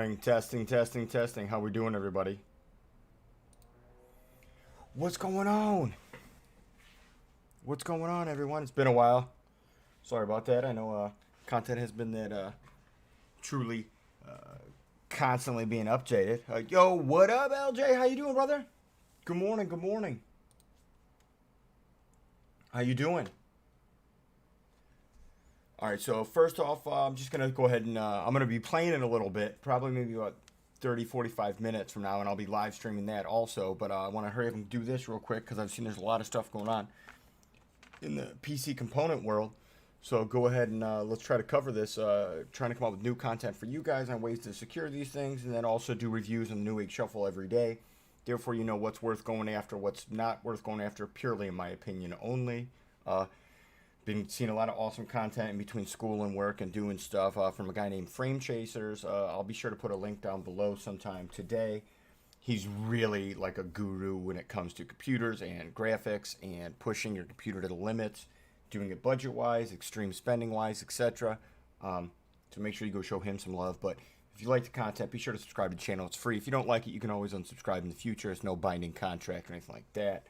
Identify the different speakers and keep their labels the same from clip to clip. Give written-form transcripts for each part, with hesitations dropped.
Speaker 1: morning. Testing, testing, testing. How we doing, everybody? What's going on? What's going on, everyone? It's been a while. Sorry about that. I know content has been that truly constantly being updated. Yo, what up, LJ? How you doing, brother? Good morning, good morning. How you doing? All right, so first off, I'm just going to go ahead and I'm going to be playing it a little bit, probably maybe about 30, 45 minutes from now, and I'll be live streaming that also. But I want to hurry up and do this real quick because I've seen there's a lot of stuff going on in the PC component world. So go ahead and let's try to cover this, trying to come up with new content for you guys on ways to secure these things, and then also do reviews on the NewEgg Shuffle every day. Therefore, you know what's worth going after, what's not worth going after, purely in my opinion only. Been seeing a lot of awesome content in between school and work and doing stuff from a guy named Frame Chasers. I'll be sure to put a link down below sometime today. He's really like a guru when it comes to computers and graphics and pushing your computer to the limits, doing it budget-wise, extreme spending-wise, etc. So make sure you go show him some love. But if you like the content, be sure to subscribe to the channel. It's free. If you don't like it, you can always unsubscribe in the future. It's no binding contract or anything like that.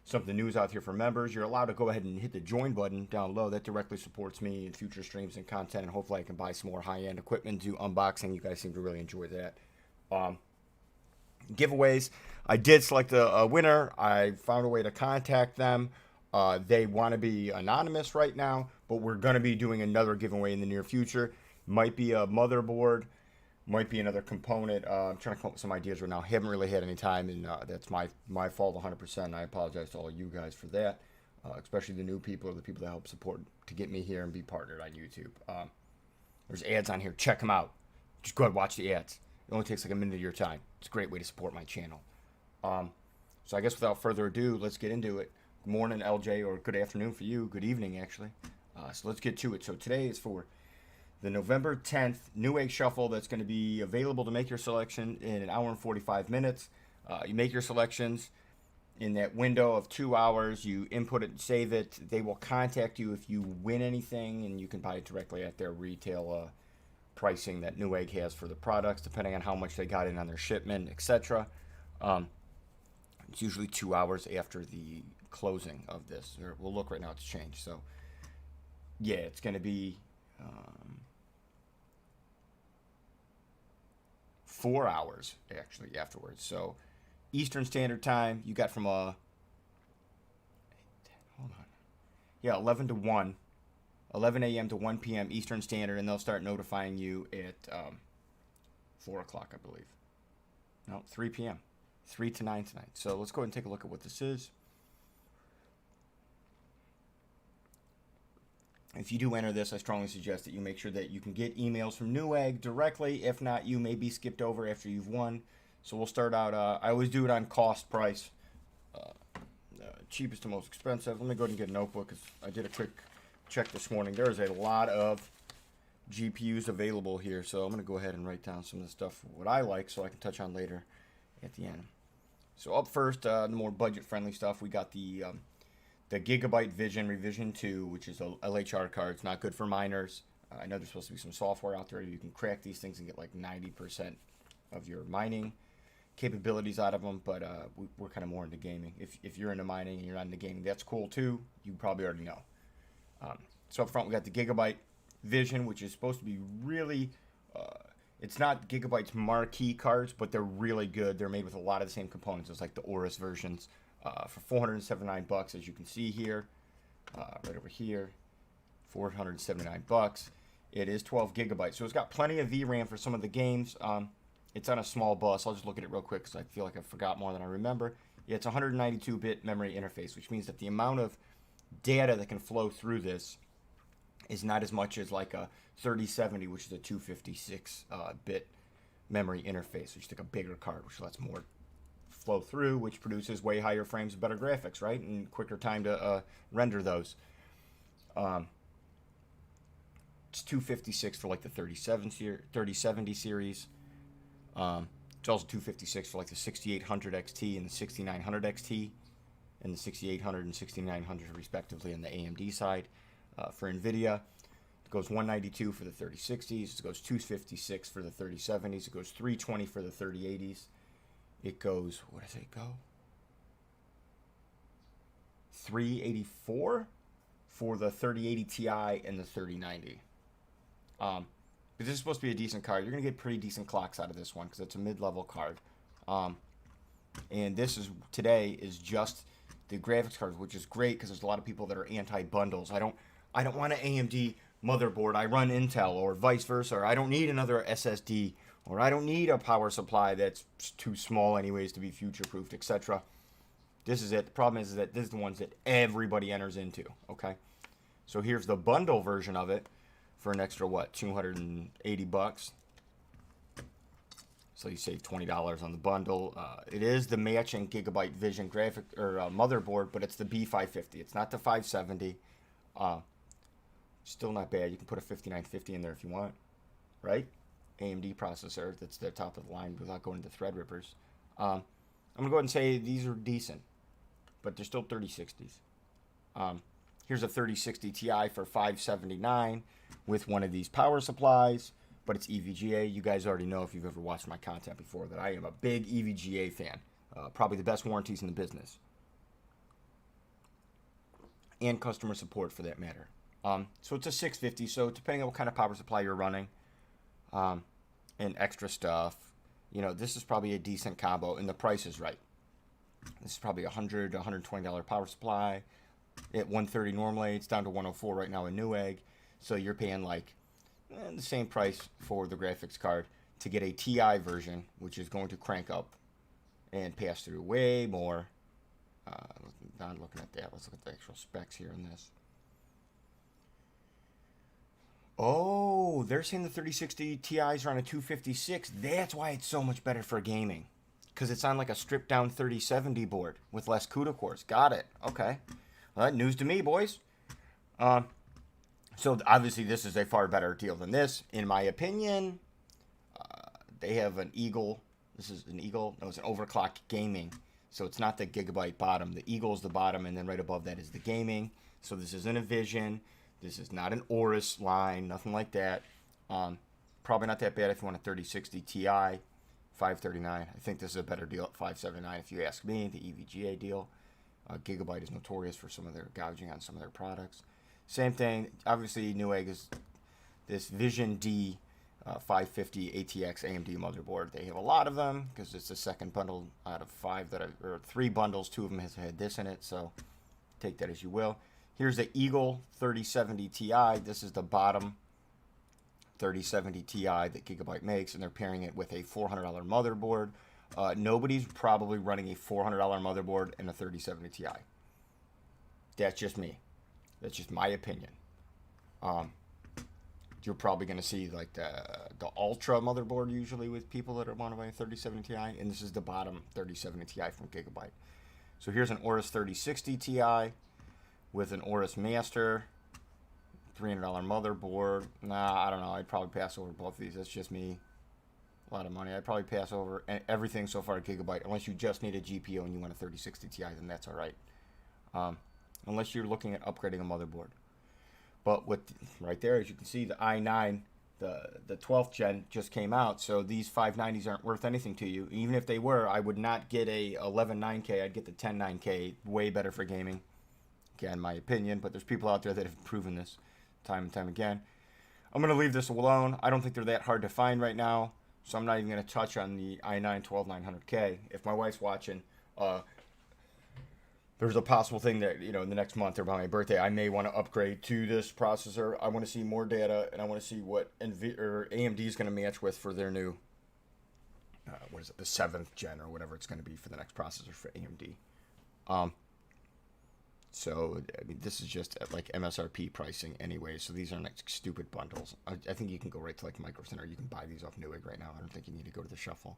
Speaker 1: Something new is out here for members. You're allowed to go ahead and hit the join button down low. That directly supports me in future streams and content, and hopefully I can buy some more high-end equipment, do unboxing. You guys seem to really enjoy that. Giveaways. I did select a winner. I found a way to contact them. They want to be anonymous right now, but we're going to be doing another giveaway in the near future. Might be a motherboard. Might be another component. I'm trying to come up with some ideas right now. Haven't really had any time, and that's my fault 100%. I apologize to all you guys for that, especially the new people or the people that help support to get me here and be partnered on YouTube. There's ads on here. Check them out. Just go ahead and watch the ads. It only takes like a minute of your time. It's a great way to support my channel. So I guess without further ado, let's get into it. Good morning, LJ, or good afternoon for you. Good evening, actually. So let's get to it. So today is for the November 10th NewEgg Shuffle that's going to be available to make your selection in an hour and 45 minutes. You make your selections in that window of 2 hours. You input it and save it. They will contact you if you win anything, and you can buy it directly at their retail pricing that NewEgg has for the products, depending on how much they got in on their shipment, etc. It's usually 2 hours after the closing of this. We'll look right now. It's changed. So, yeah, it's going to be 4 hours actually afterwards. So Eastern Standard Time, you got from 11 to 1, 11 a.m. to 1 p.m. Eastern Standard, and they'll start notifying you at 4 o'clock, I believe. No, 3 p.m. 3 to 9 tonight. So let's go ahead and take a look at what this is. If you do enter this, I strongly suggest that you make sure that you can get emails from NewEgg directly. If not, you may be skipped over after you've won. So we'll start out. I always do it on cost price. Cheapest to most expensive. Let me go ahead and get a notebook because I did a quick check this morning. There is a lot of GPUs available here. So I'm going to go ahead and write down some of the stuff, what I like, so I can touch on later at the end. So up first, the more budget-friendly stuff, we got the Gigabyte Vision Revision 2, which is a LHR card. It's not good for miners. I know there's supposed to be some software out there. You can crack these things and get like 90% of your mining capabilities out of them, but we're kind of more into gaming. If you're into mining and you're not into gaming, that's cool too. You probably already know. So up front, we got the Gigabyte Vision, which is supposed to be really... it's not Gigabyte's marquee cards, but they're really good. They're made with a lot of the same components. It's like the Aorus versions. For $479, as you can see here, right over here, $479. It is 12 gigabytes, so it's got plenty of VRAM for some of the games. It's on a small bus. I'll just look at it real quick because I feel like I forgot more than I remember. Yeah, it's a 192-bit memory interface, which means that the amount of data that can flow through this is not as much as like a 3070, which is a 256-bit memory interface, which is like a bigger card, which lets more flow through, which produces way higher frames and better graphics, right? And quicker time to render those. It's 256 for like the 3070 series. It's also 256 for like the 6800 XT and the 6900 XT, and the 6800 and 6900 respectively on the AMD side. For NVIDIA, goes 192 for the 3060s. It goes 256 for the 3070s. It goes 320 for the 3080s. It goes, what does it go? 384 for the 3080 Ti and the 3090. But this is supposed to be a decent card. You're going to get pretty decent clocks out of this one because it's a mid-level card. And this is, today, is just the graphics cards, which is great because there's a lot of people that are anti-bundles. I don't want an AMD motherboard. I run Intel, or vice versa. Or I don't need another SSD, or I don't need a power supply that's too small anyways to be future-proofed, etc. This is it. The problem is that this is the ones that everybody enters into, okay? So here's the bundle version of it for an extra, what, $280? So you save $20 on the bundle. It is the matching Gigabyte Vision graphic or motherboard, but it's the B550. It's not the 570. Still not bad. You can put a 5950 in there if you want, right? AMD processor. That's the top of the line without going into Threadrippers. I'm going to go ahead and say these are decent, but they're still 3060s. Here's a 3060 Ti for $579 with one of these power supplies, but it's EVGA. You guys already know, if you've ever watched my content before, that I am a big EVGA fan. Probably the best warranties in the business. And customer support, for that matter. So it's a 650, so depending on what kind of power supply you're running, and extra stuff, you know, this is probably a decent combo, and the price is right. This is probably $100 to $120 power supply. At $130 normally, it's down to $104 right now in Newegg. So you're paying like the same price for the graphics card to get a Ti version, which is going to crank up and pass through way more. Not looking at that. Let's look at the actual specs here in this. Oh, they're saying the 3060 Ti's are on a 256. That's why it's so much better for gaming. Because it's on like a stripped down 3070 board with less CUDA cores. Got it. Okay. Well, news to me, boys. So obviously this is a far better deal than this. In my opinion, they have an Eagle. This is an Eagle. No, it's an overclocked gaming. So it's not the Gigabyte bottom. The Eagle is the bottom, and then right above that is the gaming. So this isn't a Vision. This is not an Aorus line, nothing like that. Probably not that bad if you want a 3060 Ti, $539. I think this is a better deal at $579 if you ask me, the EVGA deal. Gigabyte is notorious for some of their gouging on some of their products. Same thing, obviously Newegg is this Vision D 550 ATX AMD motherboard. They have a lot of them because it's the second bundle out of or 3 bundles. 2 of them has had this in it, so take that as you will. Here's the Eagle 3070 Ti. This is the bottom 3070 Ti that Gigabyte makes, and they're pairing it with a $400 motherboard. Nobody's probably running a $400 motherboard in a 3070 Ti. That's just me. That's just my opinion. You're probably going to see like the Ultra motherboard usually with people that want to buy a 3070 Ti, and this is the bottom 3070 Ti from Gigabyte. So here's an Aorus 3060 Ti with an Aorus Master, $300 motherboard. Nah, I don't know. I'd probably pass over both of these. That's just me. A lot of money. I'd probably pass over everything so far at Gigabyte, unless you just need a GPU and you want a 3060 Ti, then that's all right. Unless you're looking at upgrading a motherboard. But with right there, as you can see, the i9, the 12th gen just came out, so these 590s aren't worth anything to you. Even if they were, I would not get a 11.9K. I'd get the 10.9K. Way better for gaming. Again, my opinion, but there's people out there that have proven this time and time again. I'm going to leave this alone. I don't think they're that hard to find right now, so I'm not even going to touch on the i9 12900K. If my wife's watching, there's a possible thing that, you know, in the next month or by my birthday, I may want to upgrade to this processor. I want to see more data, and I want to see what AMD is going to match with for their new, what is it, the 7th gen or whatever it's going to be for the next processor for AMD. So, I mean, this is just at like MSRP pricing anyway, so these aren't like stupid bundles. I think you can go right to like Micro Center. You can buy these off Newegg right now. I don't think you need to go to the Shuffle.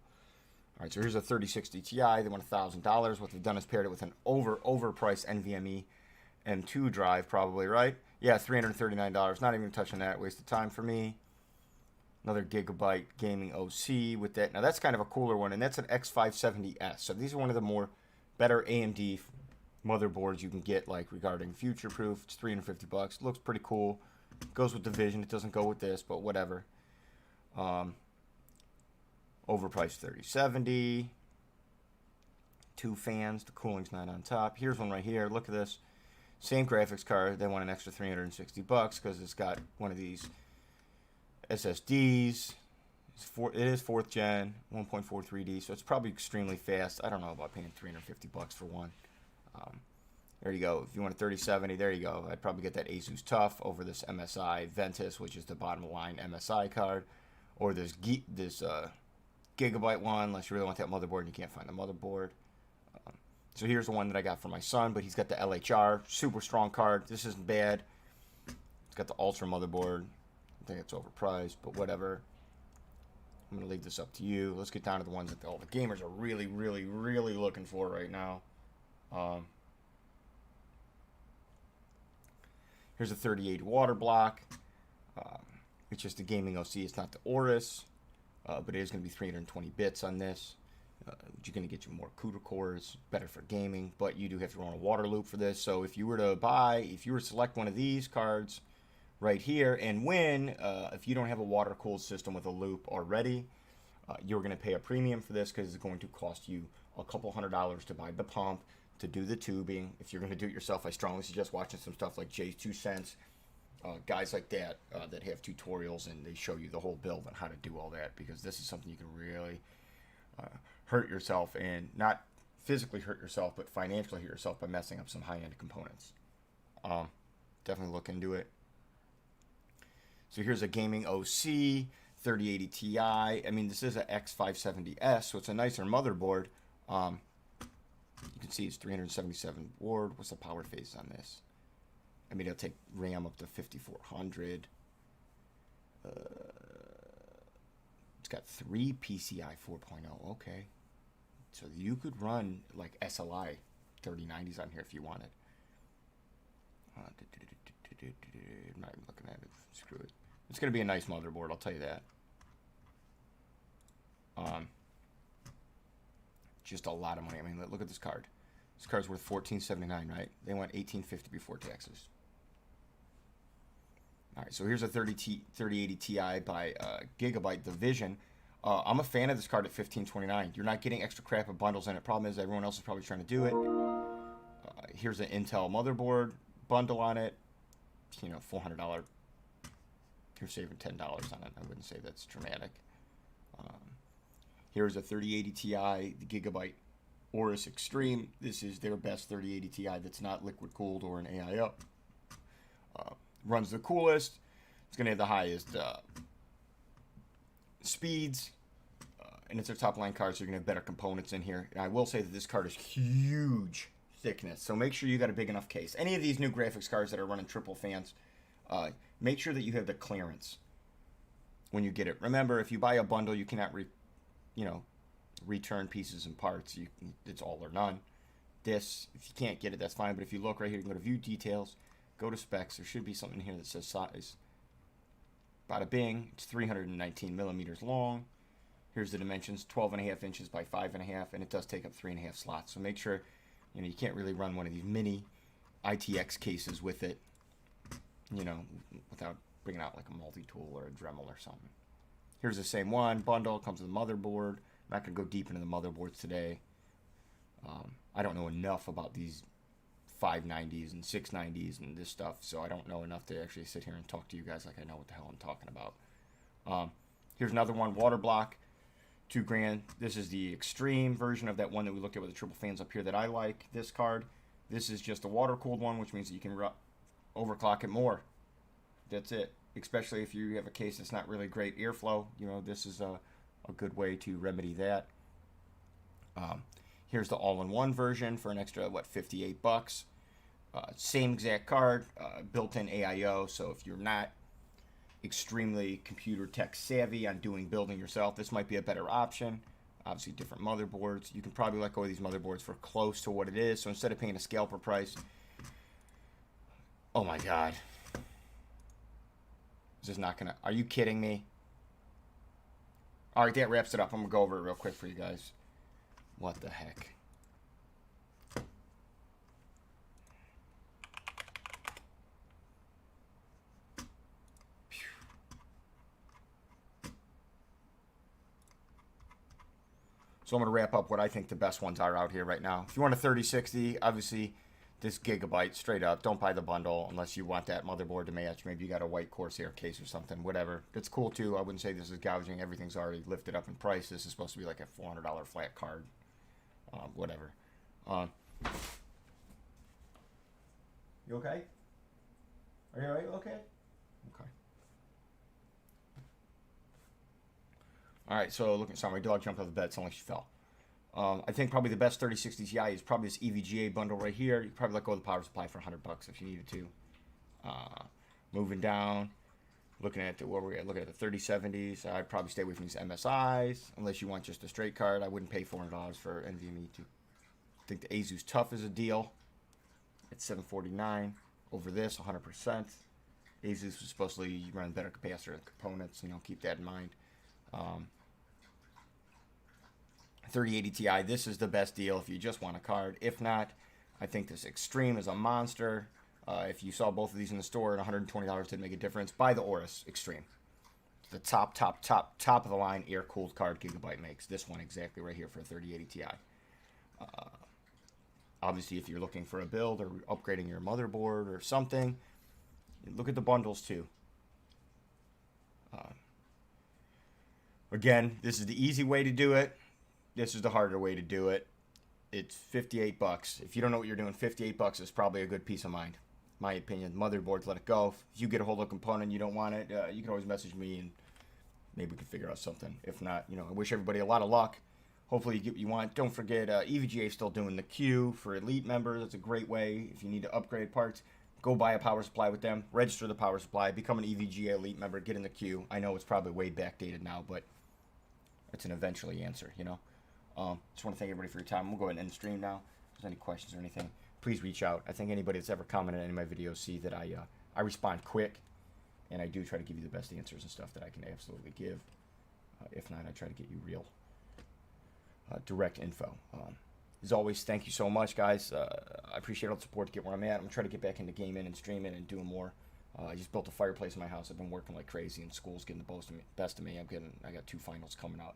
Speaker 1: All right, so here's a 3060 Ti. They want $1,000. What they've done is paired it with an overpriced NVMe M2 drive, probably, right? Yeah, $339. Not even touching that. Waste of time for me. Another Gigabyte Gaming OC with that. Now, that's kind of a cooler one, and that's an X570S. So these are one of the more better AMD motherboards you can get, like, regarding future-proof. It's $350. Looks pretty cool. Goes with the Vision. It doesn't go with this, but whatever. Overpriced 3070. 2 fans. The cooling's not on top. Here's one right here. Look at this. Same graphics card. They want an extra $360 because it's got one of these SSDs. It is 4th gen, 1.43D, so it's probably extremely fast. I don't know about paying $350 for one. There you go. If you want a 3070, there you go. I'd probably get that Asus TUF over this MSI Ventus, which is the bottom line MSI card, or this Gigabyte one, unless you really want that motherboard and you can't find the motherboard. So here's the one that I got for my son, but he's got the LHR, super strong card. This isn't bad. It's got the Ultra motherboard. I think it's overpriced, but whatever. I'm going to leave this up to you. Let's get down to the ones that all the gamers are really, really, really looking for right now. Here's a 3080 water block. It's just a gaming OC. It's not the Aorus, but it is going to be 320 bits on this. Which is going to get you more CUDA cores, better for gaming, but you do have to run a water loop for this. So if you were to select one of these cards right here and win, if you don't have a water cooled system with a loop already, you're going to pay a premium for this because it's going to cost you a couple $100 to buy the pump, to do the tubing. If you're going to do it yourself, I strongly suggest watching some stuff like Jay's 2 Cents, guys like that that have tutorials and they show you the whole build on how to do all that, because this is something you can really hurt yourself, and not physically hurt yourself, but financially hurt yourself by messing up some high-end components. Definitely look into it. So here's a gaming OC, 3080 Ti. I mean, this is an X570S, so it's a nicer motherboard. You can see it's 377 ward. What's the power phase on this? I mean, it'll take RAM up to 5400. It's got 3 PCI 4.0. Okay. So you could run like SLI 3090s on here if you wanted. I'm not even looking at it. Screw it. It's going to be a nice motherboard, I'll tell you that. Just a lot of money. I mean, look at this card. This card's worth $14.79, right? They want $18.50 before taxes. All right, so here's a 3080 Ti by Gigabyte Vision. I'm a fan of this card at $15.29. You're not getting extra crap of bundles in it. Problem is, everyone else is probably trying to do it. Here's an Intel motherboard bundle on it. You know, $400. You're saving $10 on it. I wouldn't say that's dramatic. Here's a 3080 Ti, the Gigabyte Aorus Extreme. This is their best 3080 Ti that's not liquid cooled or an AIO. Runs the coolest. It's going to have the highest speeds. And it's a top line card, so you're going to have better components in here. And I will say that this card is huge thickness, so make sure you got a big enough case. Any of these new graphics cards that are running triple fans, make sure that you have the clearance when you get it. Remember, if you buy a bundle, you cannot return pieces and parts. It's all or none. This, if you can't get it, that's fine. But if you look right here, you can go to View Details, go to Specs. There should be something here that says size. Bada bing, it's 319 millimeters long. Here's the dimensions, 12.5 inches by 5.5, and it does take up 3.5 slots. So make sure, you can't really run one of these mini ITX cases with it, without bringing out like a multi-tool or a Dremel or something. Here's the same one, bundle, comes with a motherboard. I'm not going to go deep into the motherboards today. I don't know enough about these 590s and 690s and this stuff, so I don't know enough to actually sit here and talk to you guys like I know what the hell I'm talking about. Here's another one, water block, $2,000. This is the extreme version of that one that we looked at with the triple fans up here that I like. This card, this is just a water cooled one, which means that you can overclock it more. That's it. Especially if you have a case that's not really great airflow, this is a good way to remedy that. Here's the all-in-one version for an extra, $58. Same exact card, built-in AIO, so if you're not extremely computer tech savvy on building yourself, this might be a better option. Obviously, different motherboards. You can probably let go of these motherboards for close to what it is, so instead of paying a scalper price, oh my God. This is not gonna, are you kidding me? All right, that wraps it up. I'm gonna go over it real quick for you guys. What the heck? So I'm going to wrap up what I think the best ones are out here right now. If you want a 3060, obviously this Gigabyte, straight up, don't buy the bundle unless you want that motherboard to match. Maybe you got a white Corsair case or something, whatever. It's cool too. I wouldn't say this is gouging. Everything's already lifted up in price. This is supposed to be like a $400 flat card. Whatever. You okay? Are you alright? Okay? Okay. Alright, so look at sorry, my dog jumped off the bed, sounded like she fell. I think probably the best 3060 Ti is probably this EVGA bundle right here. You could probably let go of the power supply for $100 if you needed to. Moving down, looking at the, where we're looking at the 3070s, I'd probably stay away from these MSIs unless you want just a straight card. I wouldn't pay $400 for NVMe too. I think the Asus Tough is a deal. It's $749 over this 100%. Asus was supposedly run better capacitor and components. You know, keep that in mind. 3080 Ti, this is the best deal if you just want a card. If not, I think this Extreme is a monster. If you saw both of these in the store and $120 didn't make a difference, buy the Aorus Extreme. It's the top of the line air-cooled card Gigabyte makes. This one exactly right here for a 3080 Ti. Obviously, if you're looking for a build or upgrading your motherboard or something, look at the bundles too. Again, this is the easy way to do it. This is the harder way to do it. It's $58. If you don't know what you're doing, $58 is probably a good peace of mind. My opinion. Motherboards, let it go. If you get a hold of a component and you don't want it, you can always message me and maybe we can figure out something. If not, you know, I wish everybody a lot of luck. Hopefully you get what you want. Don't forget, EVGA is still doing the queue for elite members. That's a great way. If you need to upgrade parts, go buy a power supply with them. Register the power supply. Become an EVGA elite member. Get in the queue. I know it's probably way backdated now, but it's an eventually answer, you know. Just want to thank everybody for your time. We'll go ahead and end the stream now. If there's any questions or anything, please reach out. I think anybody that's ever commented on any of my videos see that I respond quick, and I do try to give you the best answers and stuff that I can absolutely give. If not, I try to get you real direct info. As always, thank you so much, guys. I appreciate all the support to get where I'm at. I'm trying to get back into gaming and streaming and doing more. I just built a fireplace in my house. I've been working like crazy, and school's getting the best of me. I got 2 finals coming out.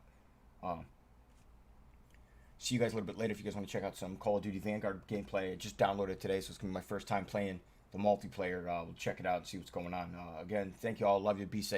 Speaker 1: See you guys a little bit later if you guys want to check out some Call of Duty Vanguard gameplay. I just downloaded it today, so it's going to be my first time playing the multiplayer. We'll check it out and see what's going on. Again, thank you all. Love you. Be safe.